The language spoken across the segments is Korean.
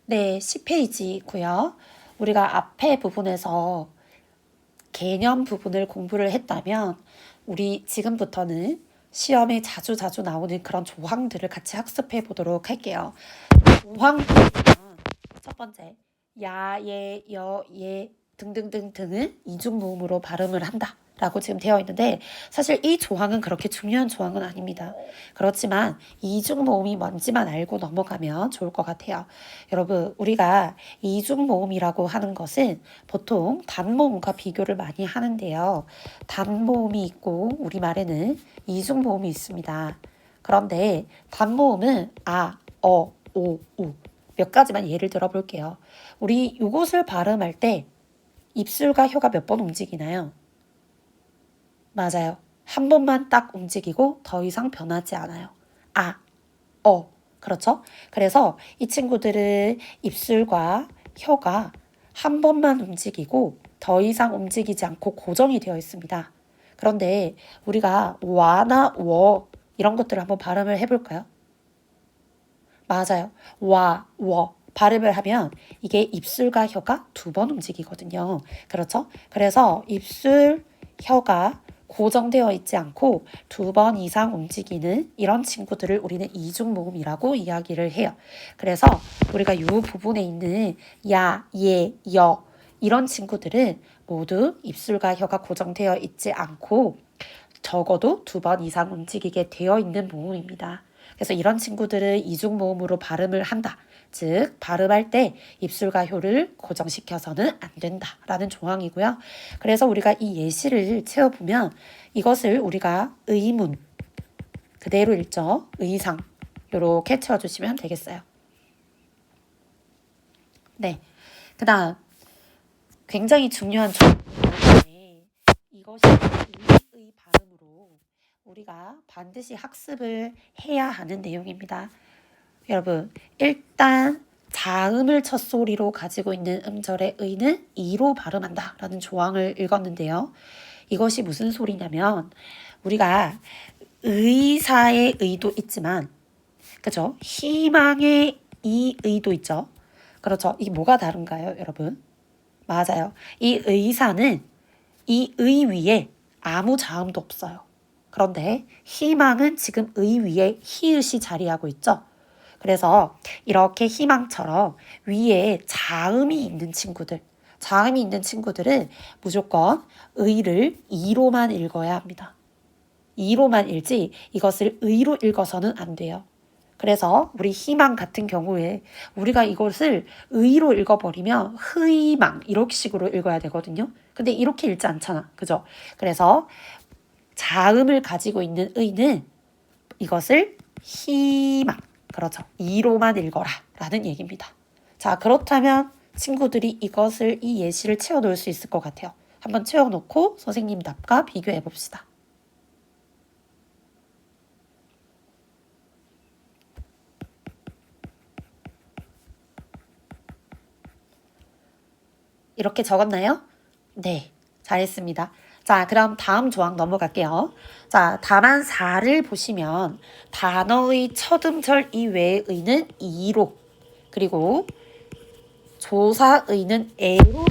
네, 10페이지고요. 우리가 앞에 부분에서 개념 부분을 공부를 했다면 우리 지금부터는 시험에 자주 나오는 그런 조항들을 같이 학습해 보도록 할게요. 조항 첫 번째, 야, 예, 여, 예 등등등 등을 이중모음으로 발음을 한다 라고 지금 되어 있는데 사실 이 조항은 그렇게 중요한 조항은 아닙니다. 그렇지만 이중모음이 뭔지만 알고 넘어가면 좋을 것 같아요. 여러분, 우리가 이중모음이라고 하는 것은 보통 단모음과 비교를 많이 하는데요. 단모음이 있고 우리말에는 이중모음이 있습니다. 그런데 단모음은 아, 어, 오, 우 몇 가지만 예를 들어 볼게요. 우리 이것을 발음할 때 입술과 혀가 몇 번 움직이나요? 맞아요. 한 번만 딱 움직이고 더 이상 변하지 않아요. 아, 그렇죠? 그래서 이 친구들은 입술과 혀가 한 번만 움직이고 더 이상 움직이지 않고 고정이 되어 있습니다. 그런데 우리가 와나 워 이런 것들을 한번 발음을 해볼까요? 맞아요. 와, 워. 발음을 하면 이게 입술과 혀가 두 번 움직이거든요. 그렇죠? 그래서 입술, 혀가 고정되어 있지 않고 두 번 이상 움직이는 이런 친구들을 우리는 이중모음이라고 이야기를 해요. 그래서 우리가 이 부분에 있는 야, 예, 여 이런 친구들은 모두 입술과 혀가 고정되어 있지 않고 적어도 두 번 이상 움직이게 되어 있는 모음입니다. 그래서 이런 친구들을 이중모음으로 발음을 한다. 즉 발음할 때 입술과 혀를 고정시켜서는 안 된다라는 조항이고요. 그래서 우리가 이 예시를 채워보면 이것을 우리가 의문 그대로 읽죠. 의상 이렇게 채워주시면 되겠어요. 네, 그 다음 굉장히 중요한 조항인데 이것이 의의 발음으로 우리가 반드시 학습을 해야 하는 내용입니다. 여러분, 일단 자음을 첫 소리로 가지고 있는 음절의 의는 이로 발음한다 라는 조항을 읽었는데요. 이것이 무슨 소리냐면 우리가 의사의 의도 있지만 그죠? 희망의 이 의도 있죠. 그렇죠. 이게 뭐가 다른가요, 여러분? 맞아요. 이 의사는 이 의 위에 아무 자음도 없어요. 그런데 희망은 지금 의 위에 히읗이 자리하고 있죠. 그래서 이렇게 희망처럼 위에 자음이 있는 친구들은 무조건 의를 이로만 읽어야 합니다. 이로만 읽지 이것을 의로 읽어서는 안 돼요. 그래서 우리 희망 같은 경우에 우리가 이것을 의로 읽어버리면 희망 이렇게 식으로 읽어야 되거든요. 근데 이렇게 읽지 않잖아. 그죠? 그래서 자음을 가지고 있는 의는 이것을 희망 그렇죠. 이로만 읽어라 라는 얘기입니다. 자, 그렇다면 친구들이 이 예시를 채워놓을 수 있을 것 같아요. 한번 채워놓고 선생님 답과 비교해 봅시다. 이렇게 적었나요? 네, 잘했습니다. 자, 그럼 다음 조항 넘어갈게요. 자, 답안 4를 보시면 단어의 첫 음절 이외의 의는 이로 그리고 조사의는 에로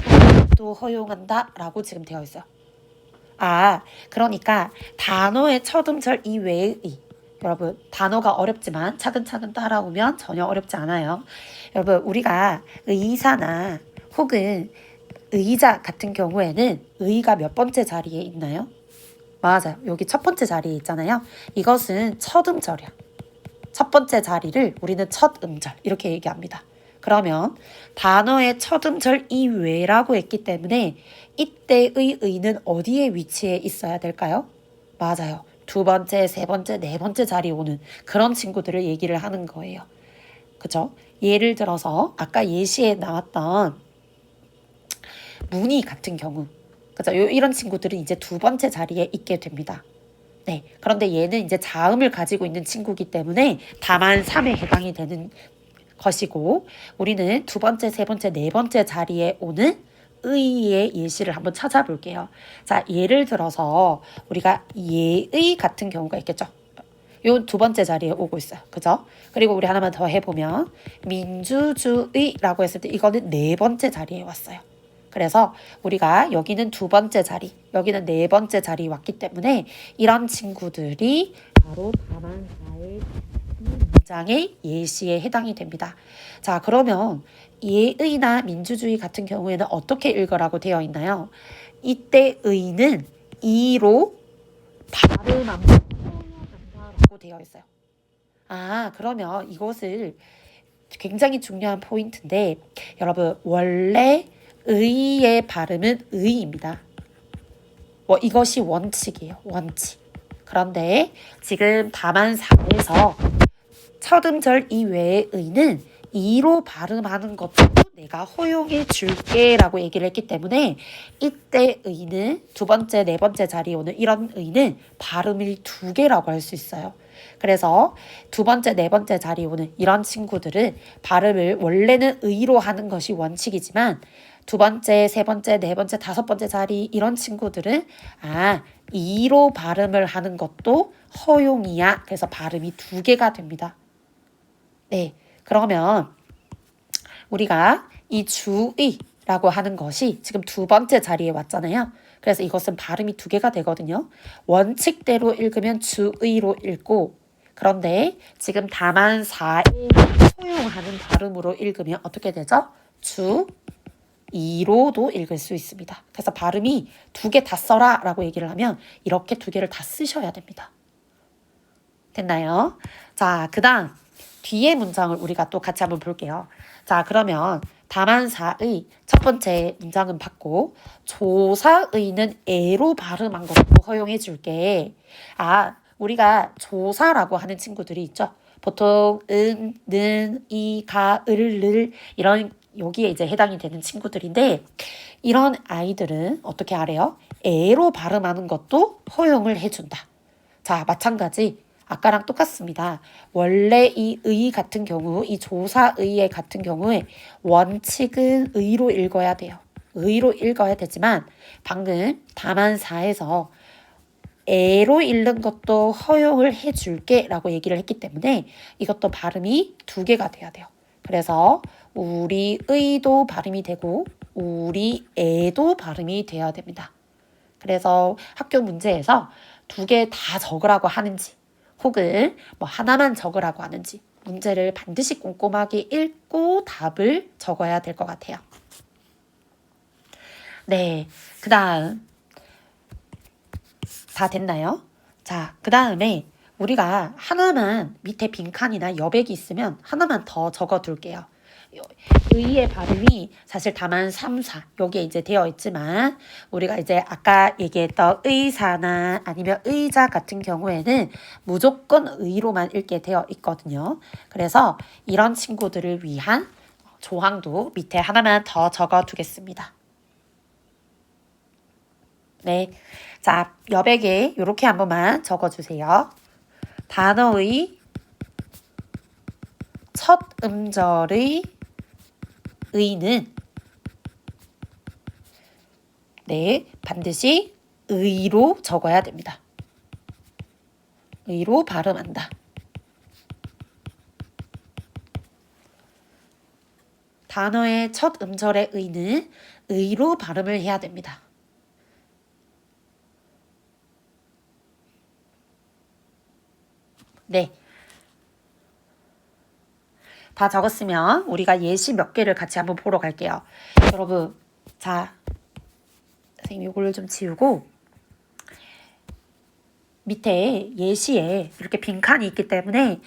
도 허용한다 라고 지금 되어 있어요. 아, 그러니까 단어의 첫 음절 이외의 의. 여러분, 단어가 어렵지만 차근차근 따라오면 전혀 어렵지 않아요. 여러분, 우리가 의사나 혹은 의자 같은 경우에는 의가 몇 번째 자리에 있나요? 맞아요. 여기 첫 번째 자리에 있잖아요. 이것은 첫 음절이야. 첫 번째 자리를 우리는 첫 음절 이렇게 얘기합니다. 그러면 단어의 첫 음절 이외라고 했기 때문에 이때의 의는 어디에 위치해 있어야 될까요? 맞아요. 두 번째, 세 번째, 네 번째 자리에 오는 그런 친구들을 얘기를 하는 거예요. 그죠? 예를 들어서 아까 예시에 나왔던 무늬 같은 경우 그죠? 이런 친구들은 이제 두 번째 자리에 있게 됩니다. 네. 그런데 얘는 이제 자음을 가지고 있는 친구이기 때문에 다만 3에 해당이 되는 것이고 우리는 두 번째, 세 번째, 네 번째 자리에 오는 의의 예시를 한번 찾아볼게요. 자, 예를 들어서 우리가 예의 같은 경우가 있겠죠. 요 두 번째 자리에 오고 있어요. 그죠? 그리고 우리 하나만 더 해보면 민주주의라고 했을 때 이거는 네 번째 자리에 왔어요. 그래서 우리가 여기는 두 번째 자리, 여기는 네 번째 자리에 왔기 때문에 이런 친구들이 바로 다만사의 문장의 예시에 해당이 됩니다. 자, 그러면 예의나 민주주의 같은 경우에는 어떻게 읽으라고 되어 있나요? 이때 의는 이로 발음한다라고 되어 있어요. 아, 그러면 이것을 굉장히 중요한 포인트인데 여러분 원래 의의 발음은 의입니다. 이것이 원칙이에요. 원칙. 그런데 지금 다만사에서 첫 음절 이외의 의는 이로 발음하는 것도 내가 허용해 줄게 라고 얘기를 했기 때문에 이때 의는 두 번째, 네 번째 자리에 오는 이런 의는 발음이 두 개라고 할 수 있어요. 그래서 두 번째, 네 번째 자리에 오는 이런 친구들은 발음을 원래는 의로 하는 것이 원칙이지만 두 번째, 세 번째, 네 번째, 다섯 번째 자리 이런 친구들은 이로 발음을 하는 것도 허용이야. 그래서 발음이 두 개가 됩니다. 네, 그러면 우리가 이 주의라고 하는 것이 지금 두 번째 자리에 왔잖아요. 그래서 이것은 발음이 두 개가 되거든요. 원칙대로 읽으면 주의로 읽고 그런데 지금 다만사에 허용하는 발음으로 읽으면 어떻게 되죠? 주의로도 읽을 수 있습니다. 그래서 발음이 두 개 다 써라 라고 얘기를 하면 이렇게 두 개를 다 쓰셔야 됩니다. 됐나요? 자, 그 다음 뒤에 문장을 우리가 또 같이 한번 볼게요. 자, 그러면 다만사의 첫 번째 문장은 받고 조사의는 애로 발음한 것도 허용해 줄게. 우리가 조사라고 하는 친구들이 있죠. 보통 은, 는, 이, 가, 을 이런 여기에 이제 해당이 되는 친구들인데 이런 아이들은 어떻게 하래요? 애로 발음하는 것도 허용을 해준다. 자, 마찬가지 아까랑 똑같습니다. 원래 이 의 같은 경우, 이 조사의의 같은 경우에 원칙은 의로 읽어야 돼요. 의로 읽어야 되지만 방금 다만사에서 애로 읽는 것도 허용을 해줄게 라고 얘기를 했기 때문에 이것도 발음이 두 개가 돼야 돼요. 그래서 우리 의도 발음이 되고 우리 애도 발음이 돼야 됩니다. 그래서 학교 문제에서 두 개 다 적으라고 하는지 혹은 하나만 적으라고 하는지 문제를 반드시 꼼꼼하게 읽고 답을 적어야 될 것 같아요. 네, 그 다음 다 됐나요? 자, 그 다음에 우리가 하나만 밑에 빈칸이나 여백이 있으면 하나만 더 적어둘게요. 의의 발음이 사실 다만 3, 4 여기에 이제 되어 있지만 우리가 이제 아까 얘기했던 의사나 아니면 의자 같은 경우에는 무조건 의로만 읽게 되어 있거든요. 그래서 이런 친구들을 위한 조항도 밑에 하나만 더 적어 두겠습니다. 네, 자, 여백에 이렇게 한 번만 적어주세요. 단어의 첫 음절의 의는 반드시 의로 적어야 됩니다. 의로 발음한다. 단어의 첫 음절의 의는 의로 발음을 해야 됩니다. 네. 다 적었으면 우리가 예시 몇 개를 같이 한번 보러 갈게요. 여러분, 자, 선생님 이걸 좀 지우고 밑에 예시에 이렇게 빈칸이 있기 때문에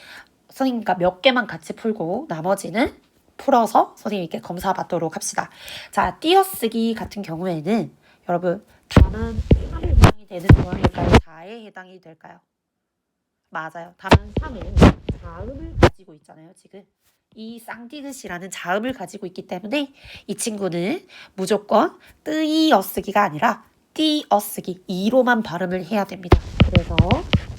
선생님과 몇 개만 같이 풀고 나머지는 풀어서 선생님께 검사 받도록 합시다. 자, 띄어쓰기 같은 경우에는 여러분 다만 3에 해당이 되는 조항일까요? 4에 해당이 될까요? 맞아요. 다만 3은 자음을 가지고 있잖아요. 지금 이 쌍디귿이라는 자음을 가지고 있기 때문에 이 친구는 무조건 띄어쓰기가 아니라 띄어쓰기 이로만 발음을 해야 됩니다. 그래서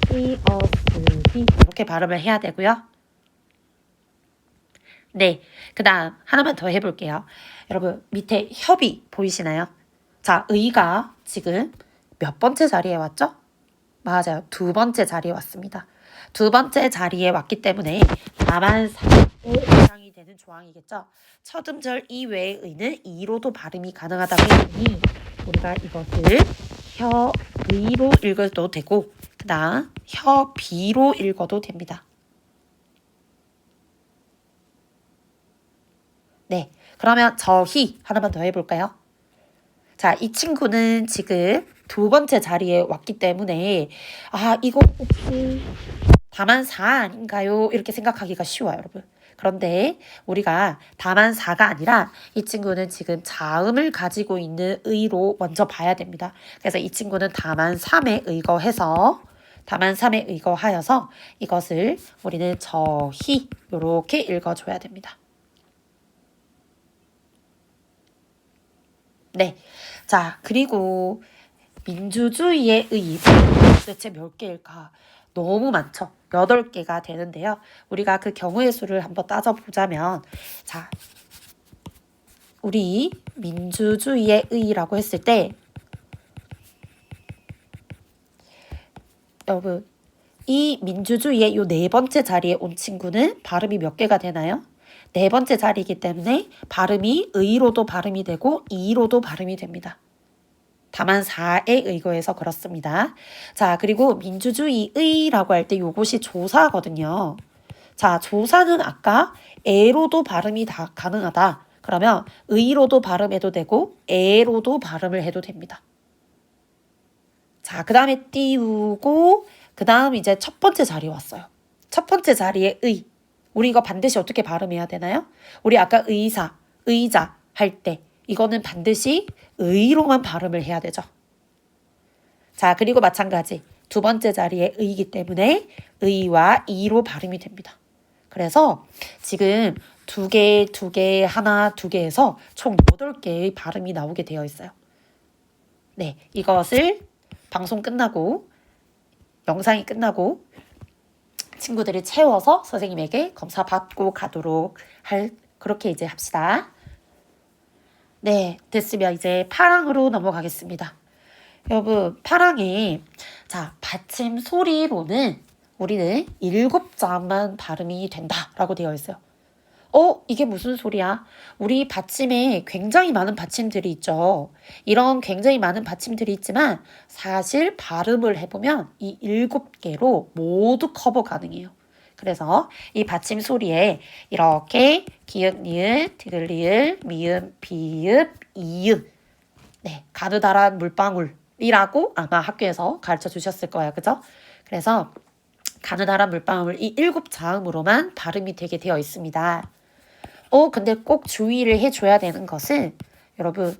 띄어쓰기 이렇게 발음을 해야 되고요. 네, 그 다음 하나만 더 해볼게요. 여러분 밑에 협이 보이시나요? 자, 의가 지금 몇 번째 자리에 왔죠? 맞아요. 두 번째 자리에 왔습니다. 두 번째 자리에 왔기 때문에 다만 4의 이상이 되는 조항이겠죠. 첫 음절 이외의 의는 이로도 발음이 가능하다고 했으니 우리가 이것을 혀의로 읽어도 되고 그 다음 혀비로 읽어도 됩니다. 네, 그러면 저희 하나만 더 해볼까요? 자, 이 친구는 지금 두 번째 자리에 왔기 때문에 이거 혹시 다만 4 아닌가요? 이렇게 생각하기가 쉬워요, 여러분. 그런데 우리가 다만 4가 아니라 이 친구는 지금 자음을 가지고 있는 의로 먼저 봐야 됩니다. 그래서 이 친구는 다만 3에 의거하여서 이것을 우리는 저희 이렇게 읽어줘야 됩니다. 네. 자, 그리고 민주주의의 의 도대체 몇 개일까? 너무 많죠. 8개가 되는데요. 우리가 그 경우의 수를 한번 따져보자면 자, 우리 민주주의의 의라고 했을 때 여러분 이 민주주의의 요 네 번째 자리에 온 친구는 발음이 몇 개가 되나요? 네 번째 자리이기 때문에 발음이 의로도 발음이 되고 이로도 발음이 됩니다. 다만 4에 의거해서 그렇습니다. 자, 그리고 민주주의의라고 할 때 요것이 조사거든요. 자, 조사는 아까 에로도 발음이 다 가능하다. 그러면 의로도 발음해도 되고 에로도 발음을 해도 됩니다. 자, 그 다음에 띄우고 그 다음 이제 첫 번째 자리 왔어요. 첫 번째 자리에 의. 우리 이거 반드시 어떻게 발음해야 되나요? 우리 아까 의사, 의자 할 때 이거는 반드시 의로만 발음을 해야 되죠. 자, 그리고 마찬가지 두 번째 자리에 의이기 때문에 의와 이로 발음이 됩니다. 그래서 지금 두 개, 하나, 두 개에서 총 8개의 발음이 나오게 되어 있어요. 네, 이것을 방송 끝나고 영상이 끝나고 친구들이 채워서 선생님에게 검사 받고 가도록 그렇게 이제 합시다. 네, 됐으면 이제 파랑으로 넘어가겠습니다. 여러분, 파랑에 자, 받침 소리로는 우리는 7자만 발음이 된다라고 되어 있어요. 이게 무슨 소리야? 우리 받침에 굉장히 많은 받침들이 있죠. 이런 굉장히 많은 받침들이 있지만 사실 발음을 해보면 이 7개로 모두 커버 가능해요. 그래서 이 받침 소리에 이렇게 기역, 니은, 디귿, 리을, 미음, 비읍, 이음 네, 가느다란 물방울이라고 아마 학교에서 가르쳐 주셨을 거예요. 그죠? 그래서 가느다란 물방울 이 7자음으로만 발음이 되게 되어 있습니다. 근데 꼭 주의를 해줘야 되는 것은 여러분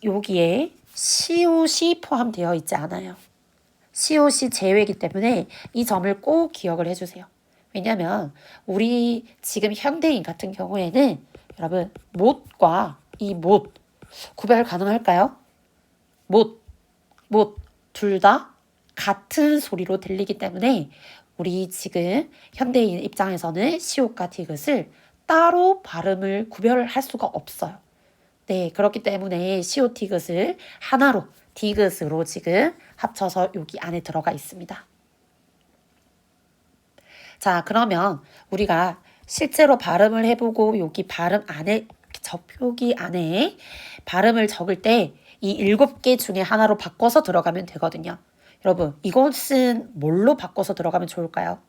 여기에 시옷이 포함되어 있지 않아요. 시옷이 제외이기 때문에 이 점을 꼭 기억을 해주세요. 왜냐하면 우리 지금 현대인 같은 경우에는 여러분 못과 이 못 구별 가능할까요? 못 둘 다 같은 소리로 들리기 때문에 우리 지금 현대인 입장에서는 시옷과 디귿을 따로 발음을 구별할 수가 없어요. 네, 그렇기 때문에 시옷 디귿을 하나로 디귿으로 지금 합쳐서 여기 안에 들어가 있습니다. 자, 그러면 우리가 실제로 발음을 해보고 여기 발음 안에 표기 안에 발음을 적을 때 이 7개 중에 하나로 바꿔서 들어가면 되거든요. 여러분, 이것은 뭘로 바꿔서 들어가면 좋을까요?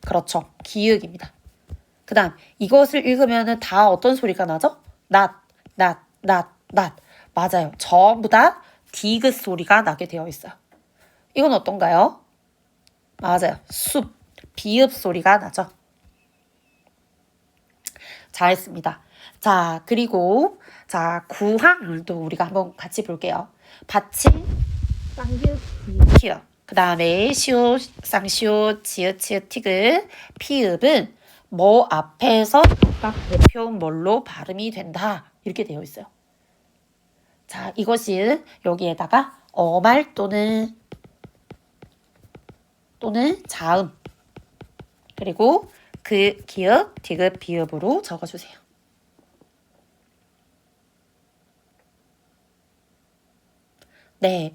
그렇죠. 기역입니다. 그 다음 이것을 읽으면 다 어떤 소리가 나죠? 낫. 맞아요. 전부 다 디귿 소리가 나게 되어 있어요. 이건 어떤가요? 맞아요. 숲, 비읍 소리가 나죠. 잘했습니다. 자, 그리고 자, 구항률도 우리가 한번 같이 볼게요. 받침, 쌍기읍, 티읕. 그 다음에 시옷, 쌍시옷, 지읒, 치읒, 티귿, 피읍은 뭐 앞에서 각각 대표 뭘로 발음이 된다. 이렇게 되어 있어요. 자, 이것이 여기에다가 어말 또는 자음 그리고 그 기읍, 디귿, 비읍으로 적어주세요. 네,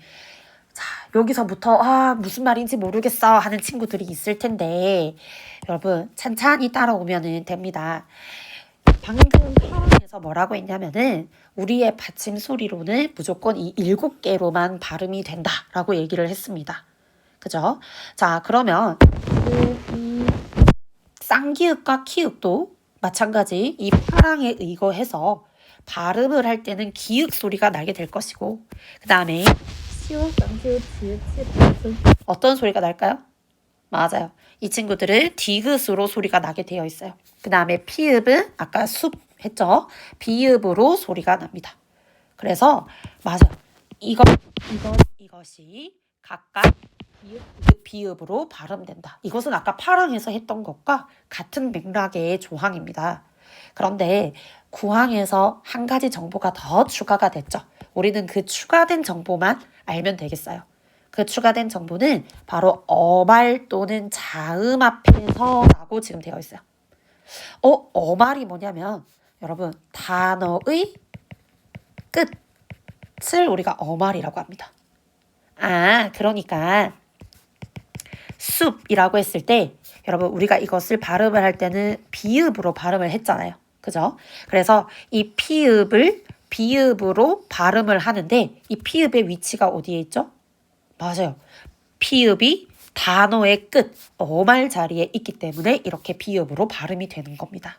자 여기서부터 무슨 말인지 모르겠어 하는 친구들이 있을 텐데 여러분 찬찬히 따라오면 됩니다. 방금 파랑에서 뭐라고 했냐면은 우리의 받침 소리로는 무조건 이 7개로만 발음이 된다라고 얘기를 했습니다. 그죠? 자, 그러면 이 쌍기읍과 키읍도 마찬가지 이 파랑에 의거해서 발음을 할 때는 기읍 소리가 나게 될 것이고 그 다음에 어떤 소리가 날까요? 맞아요. 이 친구들은 디귿으로 소리가 나게 되어 있어요. 그 다음에 피읍은 아까 숲 했죠? 비읍으로 소리가 납니다. 그래서 맞아요. 이것이 각각 비읍으로 발음된다. 이것은 아까 파랑에서 했던 것과 같은 맥락의 조항입니다. 그런데 구항에서 한 가지 정보가 더 추가가 됐죠. 우리는 그 추가된 정보만 알면 되겠어요. 그 추가된 정보는 바로 어말 또는 자음 앞에서 라고 지금 되어 있어요. 어말이 뭐냐면 여러분 단어의 끝을 우리가 어말이라고 합니다. 그러니까 숲이라고 했을 때 여러분 우리가 이것을 발음을 할 때는 비읍으로 발음을 했잖아요. 그죠? 그래서 이 피읍을 비읍으로 발음을 하는데 이 피읍의 위치가 어디에 있죠? 맞아요. 피읍이 단어의 끝, 어말 자리에 있기 때문에 이렇게 비읍으로 발음이 되는 겁니다.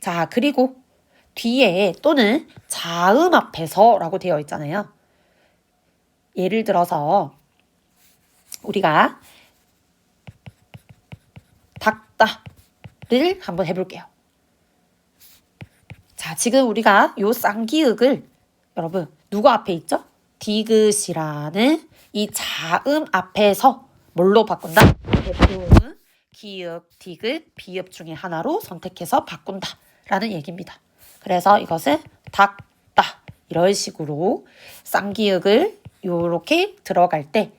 자, 그리고 뒤에 또는 자음 앞에서 라고 되어 있잖아요. 예를 들어서 우리가 닦다를 한번 해볼게요. 자, 지금 우리가 요 쌍기읍을 여러분 누구 앞에 있죠? 디귿이라는 이 자음 앞에서 뭘로 바꾼다? 대표음은 기읍, 디귿, 비읍 중에 하나로 선택해서 바꾼다 라는 얘기입니다. 그래서 이것은 닦다 이런 식으로 쌍기읍을 요렇게 들어갈 때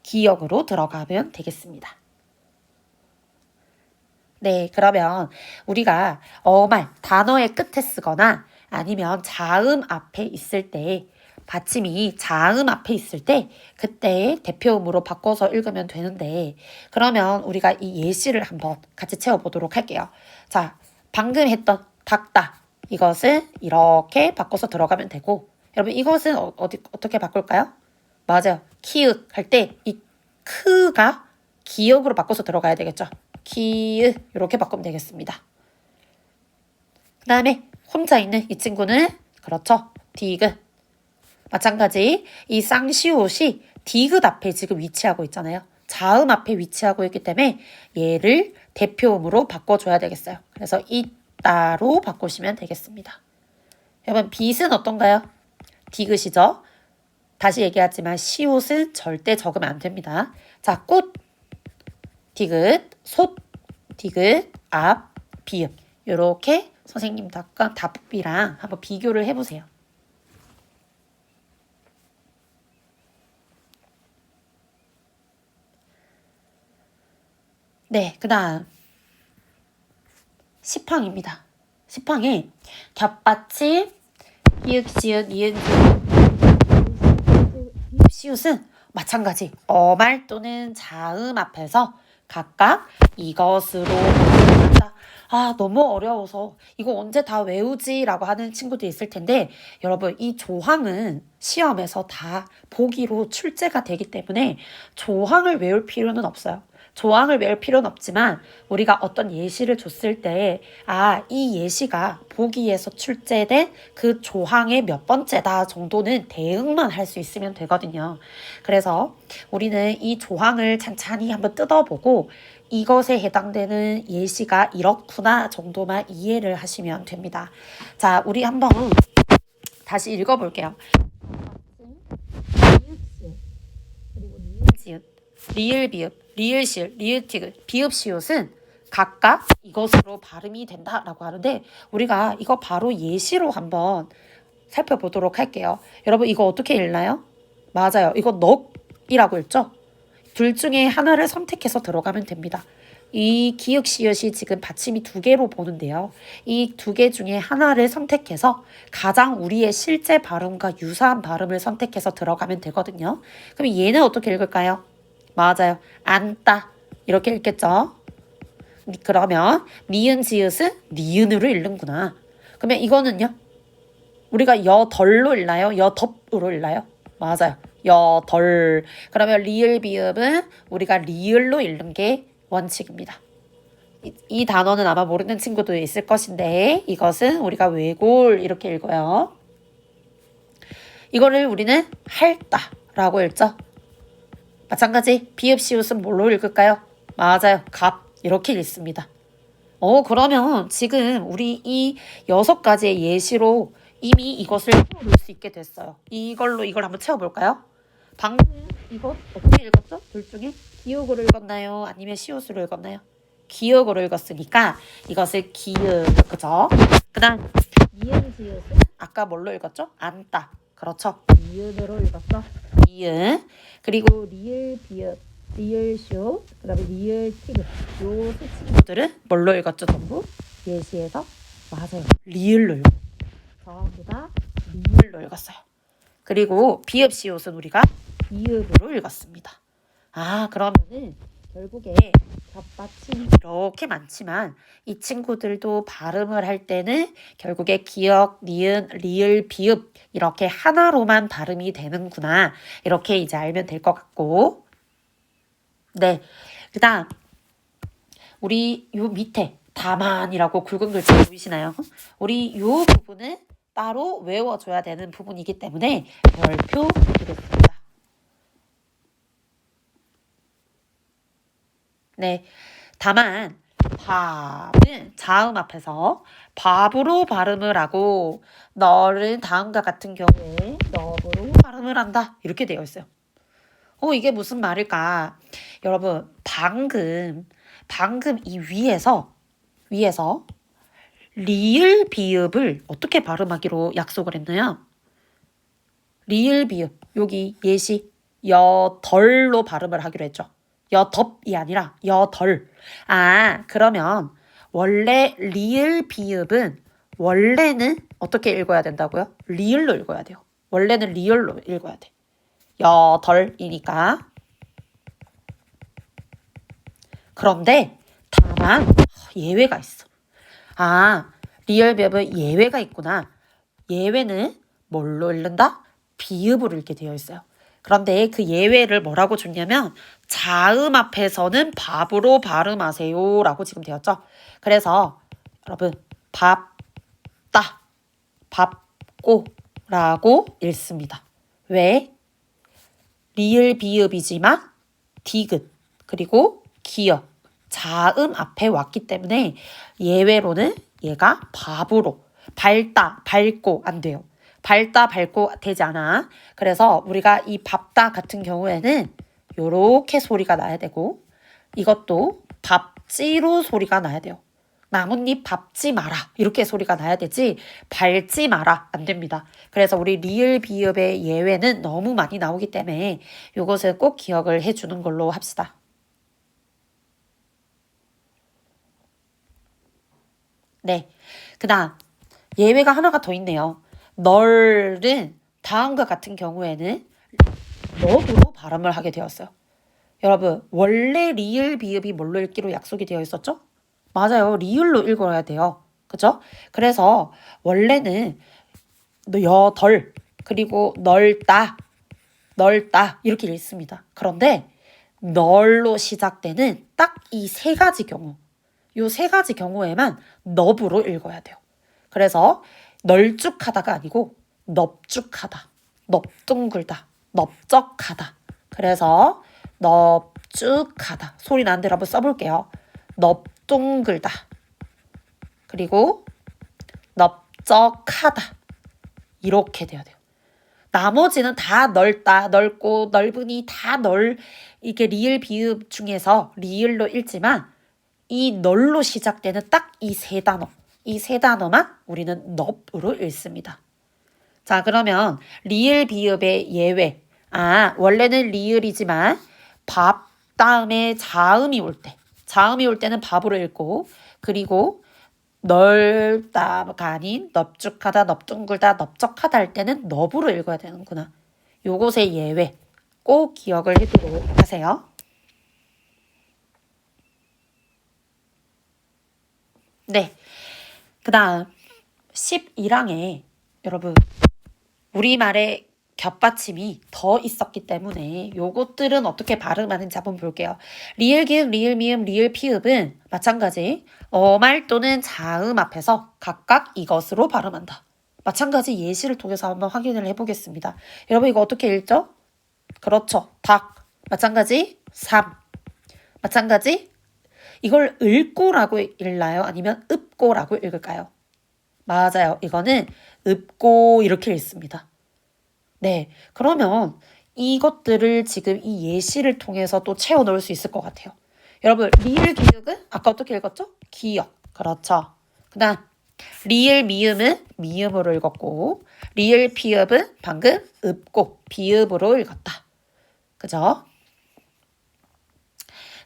기역으로 들어가면 되겠습니다. 네, 그러면 우리가 어말, 단어의 끝에 쓰거나 아니면 자음 앞에 있을 때 받침이 자음 앞에 있을 때 그때 대표음으로 바꿔서 읽으면 되는데 그러면 우리가 이 예시를 한번 같이 채워보도록 할게요. 자, 방금 했던 닦다 이것은 이렇게 바꿔서 들어가면 되고 여러분 이것은 어떻게 바꿀까요? 맞아요. 키읔 할 때 이 크가 기역으로 바꿔서 들어가야 되겠죠. 키읔 이렇게 바꾸면 되겠습니다. 그 다음에 혼자 있는 이 친구는 그렇죠. 디귿. 마찬가지 이 쌍시옷이 디귿 앞에 지금 위치하고 있잖아요. 자음 앞에 위치하고 있기 때문에 얘를 대표음으로 바꿔줘야 되겠어요. 그래서 이따로 바꾸시면 되겠습니다. 여러분 빛은 어떤가요? 디귿이죠. 다시 얘기하지만 시옷은 절대 적으면 안 됩니다. 자, 꽃 디귿, 솥 디귿, 앞 비읍 이렇게 선생님 답비랑 한번 비교를 해보세요. 네, 그 다음 시팡입니다. 시팡에 겹받침, 이윽, 시읒, 니은, 시읒은 마찬가지 어말 또는 자음 앞에서 각각 이것으로 한다. 너무 어려워서 이거 언제 다 외우지? 라고 하는 친구도 있을 텐데 여러분 이 조항은 시험에서 다 보기로 출제가 되기 때문에 조항을 외울 필요는 없어요. 조항을 외울 필요는 없지만 우리가 어떤 예시를 줬을 때 이 예시가 보기에서 출제된 그 조항의 몇 번째다 정도는 대응만 할 수 있으면 되거든요. 그래서 우리는 이 조항을 찬찬히 한번 뜯어보고 이것에 해당되는 예시가 이렇구나 정도만 이해를 하시면 됩니다. 자, 우리 한번 다시 읽어볼게요. 그리고 니은지읒, 리을비읍, 리을시읒, 리을티귿, 비읍시읒은 각각 이것으로 발음이 된다라고 하는데 우리가 이거 바로 예시로 한번 살펴보도록 할게요. 여러분 이거 어떻게 읽나요? 맞아요. 이거 넉이라고 읽죠? 둘 중에 하나를 선택해서 들어가면 됩니다. 이 기역 시읒이 지금 받침이 두 개로 보는데요. 이 두 개 중에 하나를 선택해서 가장 우리의 실제 발음과 유사한 발음을 선택해서 들어가면 되거든요. 그럼 얘는 어떻게 읽을까요? 맞아요. 앉다. 이렇게 읽겠죠? 그러면 니은 지읒은 니은으로 읽는구나. 그러면 이거는요? 우리가 여덜로 읽나요? 여덥으로 읽나요? 맞아요. 여덜. 그러면 리을 비읍은 우리가 리을로 읽는 게 원칙입니다. 이 단어는 아마 모르는 친구도 있을 것인데 이것은 우리가 외골 이렇게 읽어요. 이거를 우리는 할다라고 읽죠. 마찬가지 비읍 시읒은 뭘로 읽을까요? 맞아요. 갑 이렇게 읽습니다. 그러면 지금 우리 이 6가지의 예시로 이미 이것을 풀어볼 수 있게 됐어요. 이걸로 이걸 한번 채워볼까요? 방금 이거 어떻게 읽었죠? 둘 중에 기역으로 읽었나요? 아니면 시옷으로 읽었나요? 기역으로 읽었으니까 이것을 기역, 그죠? 그 다음 니은 지읒은 아까 뭘로 읽었죠? 앉다. 그렇죠. 니은으로 읽었어. 니은. 그리고 리을 비읍, 리을 쇼, 그 다음에 리을 티귿. 요 세 친구들은 뭘로 읽었죠? 전부 예시에서 맞아요. 리을로 읽었어요. 전부 다 리을로 읽었어요. 그리고 비읍 시옷은 우리가 비읍으로 읽었습니다. 그러면은 결국에 겹받침이 이렇게 많지만 이 친구들도 발음을 할 때는 결국에 기역, 니은, 리을, 비읍 이렇게 하나로만 발음이 되는구나. 이렇게 이제 알면 될 것 같고. 네. 그 다음 우리 요 밑에 다만이라고 굵은 글자 보이시나요? 우리 요 부분은 따로 외워줘야 되는 부분이기 때문에 별표 드리겠습니다. 네, 다만 밥은 자음 앞에서 밥으로 발음을 하고 너는 다음과 같은 경우에 너으로 발음을 한다. 이렇게 되어 있어요. 이게 무슨 말일까? 여러분, 방금 이 위에서 리을 비읍을 어떻게 발음하기로 약속을 했나요? 리을 비읍, 여기 예시 여덜로 발음을 하기로 했죠. 여덥이 아니라 여덜. 그러면 원래 리을 비읍은 원래는 어떻게 읽어야 된다고요? 리을로 읽어야 돼요. 원래는 리을로 읽어야 돼. 여덜이니까. 그런데 다만 예외가 있어. 리을 비읍은 예외가 있구나. 예외는 뭘로 읽는다? 비읍으로 읽게 되어 있어요. 그런데 그 예외를 뭐라고 줬냐면 자음 앞에서는 밥으로 발음하세요 라고 지금 되었죠. 그래서 여러분 밥다, 밥고 라고 읽습니다. 왜? 리을 비읍이지만 디귿 그리고 기역 자음 앞에 왔기 때문에 예외로는 얘가 밥으로 밟다, 밟고 안 돼요. 밟다, 밟고 되지 않아. 그래서 우리가 이 밥다 같은 경우에는 요렇게 소리가 나야 되고 이것도 밥지로 소리가 나야 돼요. 나뭇잎 밟지 마라 이렇게 소리가 나야 되지 밟지 마라 안 됩니다. 그래서 우리 리을 비읍의 예외는 너무 많이 나오기 때문에 이것은 꼭 기억을 해주는 걸로 합시다. 네, 그 다음 예외가 하나가 더 있네요. 널은 다음과 같은 경우에는 너으로 발음을 하게 되었어요. 여러분 원래 리을 비읍이 뭘로 읽기로 약속이 되어 있었죠? 맞아요. 리을로 읽어야 돼요. 그죠? 그래서 원래는 여덜 그리고 널다 이렇게 읽습니다. 그런데 널로 시작되는 딱 이 세 가지 경우 요 세 가지 경우에만 넙으로 읽어야 돼요. 그래서 널쭉하다가 아니고 넙죽하다, 넙둥글다, 넓적하다. 그래서 넙죽하다. 소리 나는 대로 한번 써볼게요. 넙둥글다. 그리고 넓적하다. 이렇게 돼야 돼요. 나머지는 다 넓다, 넓고, 넓으니 다 이게 리을 비읍 중에서 리을로 읽지만 이 널로 시작되는 딱 이 세 단어만 우리는 넙으로 읽습니다. 자, 그러면 리을 비읍의 예외. 원래는 리을이지만 밥 다음에 자음이 올 때. 자음이 올 때는 밥으로 읽고, 그리고 넓다가 아닌 넙죽하다, 넙둥글다, 넓적하다 할 때는 넙으로 읽어야 되는구나. 요것의 예외 꼭 기억을 해두도록 하세요. 네, 그 다음 11항에 여러분 우리말의 겹받침이 더 있었기 때문에 요것들은 어떻게 발음하는지 한번 볼게요. 리을 기읍, 리을 미음, 리을 피읍은 마찬가지 어말 또는 자음 앞에서 각각 이것으로 발음한다. 마찬가지 예시를 통해서 한번 확인을 해보겠습니다. 여러분 이거 어떻게 읽죠? 그렇죠. 닭. 마찬가지 삼. 마찬가지 이걸 읊고라고 읽나요? 아니면 읍고라고 읽을까요? 맞아요. 이거는 읍고 이렇게 읽습니다. 네, 그러면 이것들을 지금 이 예시를 통해서 또 채워 넣을 수 있을 것 같아요. 여러분, 리을 기역은 아까 어떻게 읽었죠? 기역. 그렇죠. 그 다음, 리을 미음은 미음으로 읽었고, 리을 피읍은 방금 읍고 비읍으로 읽었다. 그죠?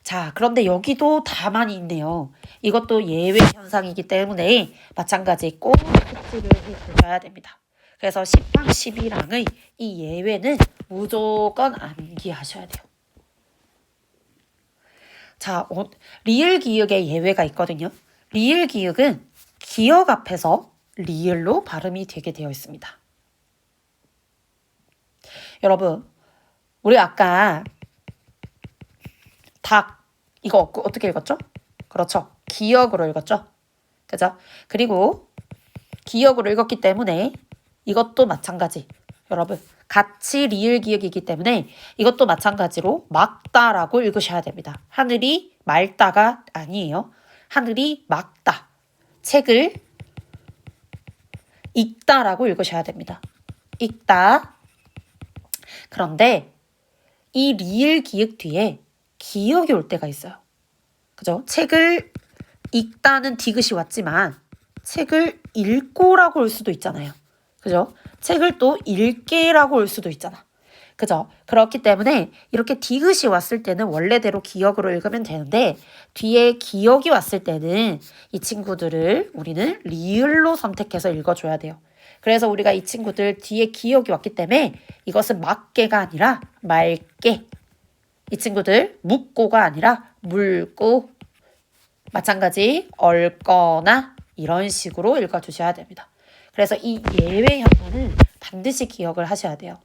자, 그런데 여기도 다만이 있네요. 이것도 예외 현상이기 때문에 마찬가지 꼭 숙지를 해주셔야 됩니다. 그래서 10항, 11항의 이 예외는 무조건 암기하셔야 돼요. 자, 리을 기역의 예외가 있거든요. 리을 기역은 기역 앞에서 리을로 발음이 되게 되어 있습니다. 여러분, 우리 아까 닭 이거 어떻게 읽었죠? 그렇죠. 기역으로 읽었죠. 그죠? 그리고 기역으로 읽었기 때문에 이것도 마찬가지. 여러분 같이 리을 기역이기 때문에 이것도 마찬가지로 막다라고 읽으셔야 됩니다. 하늘이 맑다가 아니에요. 하늘이 막다. 책을 읽다라고 읽으셔야 됩니다. 읽다. 그런데 이 리을 기역 뒤에 기역이 올 때가 있어요. 그죠? 책을 읽다는 디귿이 왔지만 책을 읽고라고 올 수도 있잖아요. 그죠? 책을 또 읽게라고 올 수도 있잖아. 그죠? 그렇기 때문에 이렇게 디귿이 왔을 때는 원래대로 기역으로 읽으면 되는데 뒤에 기역이 왔을 때는 이 친구들을 우리는 리을로 선택해서 읽어줘야 돼요. 그래서 우리가 이 친구들 뒤에 기역이 왔기 때문에 이것은 막게가 아니라 맑게, 이 친구들 묻고가 아니라 물고, 마찬가지 얽거나 이런 식으로 읽어주셔야 됩니다. 그래서 이 예외 현상은 반드시 기억을 하셔야 돼요.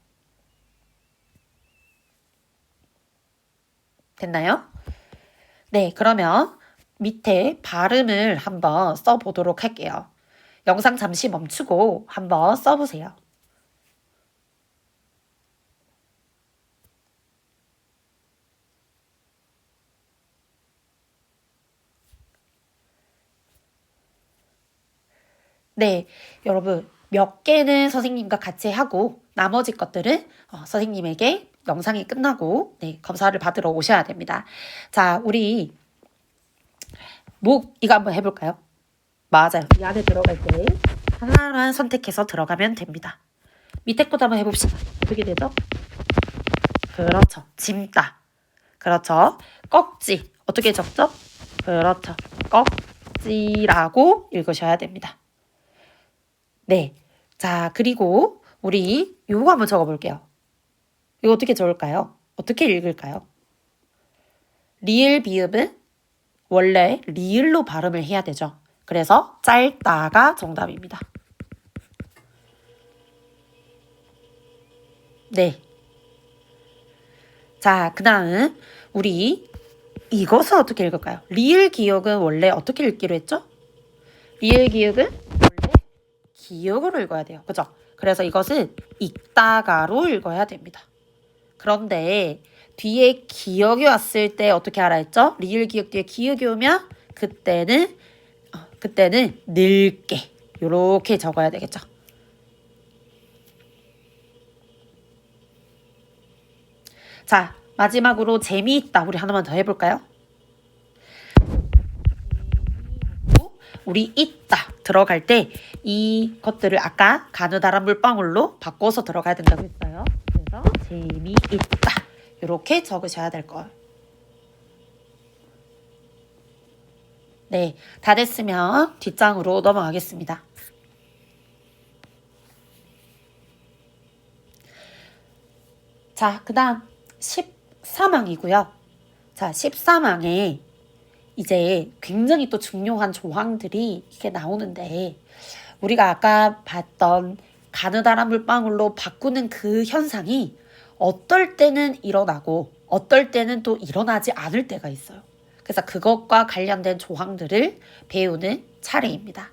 됐나요? 네, 그러면 밑에 발음을 한번 써보도록 할게요. 영상 잠시 멈추고 한번 써보세요. 네, 여러분 몇 개는 선생님과 같이 하고 나머지 것들은 선생님에게 영상이 끝나고 검사를 받으러 오셔야 됩니다. 자, 우리 목 이거 한번 해볼까요? 맞아요. 이 안에 들어갈 때 하나만 선택해서 들어가면 됩니다. 밑에 것도 한번 해봅시다. 어떻게 되죠? 그렇죠. 짐따. 그렇죠. 꺽지. 어떻게 적죠? 그렇죠. 꺽지라고 읽으셔야 됩니다. 네. 자, 그리고 우리 요거 한번 적어볼게요. 이거 어떻게 적을까요? 어떻게 읽을까요? 리을 비읍은 원래 리을로 발음을 해야 되죠. 그래서 짧다가 정답입니다. 네. 자, 그 다음 우리 이것은 어떻게 읽을까요? 리을 기역은 원래 어떻게 읽기로 했죠? 리을 기역은 원래 기역으로 읽어야 돼요. 그죠? 그래서 이것은 읽다가로 읽어야 됩니다. 그런데 뒤에 기역이 왔을 때 어떻게 알아 했죠? 리을 기역 뒤에 기역이 오면 그때는 늙게 이렇게 적어야 되겠죠. 자, 마지막으로 재미있다. 우리 하나만 더 해볼까요? 우리 있다 들어갈 때 이것들을 아까 가느다란 물방울로 바꿔서 들어가야 된다고 했어요. 그래서 재미있다 이렇게 적으셔야 될 거예요. 네, 다 됐으면 뒷장으로 넘어가겠습니다. 자, 그 다음 14망이고요. 자, 14망에 이제 굉장히 또 중요한 조항들이 이게 나오는데, 우리가 아까 봤던 가느다란 물방울로 바꾸는 그 현상이 어떨 때는 일어나고 어떨 때는 또 일어나지 않을 때가 있어요. 그래서 그것과 관련된 조항들을 배우는 차례입니다.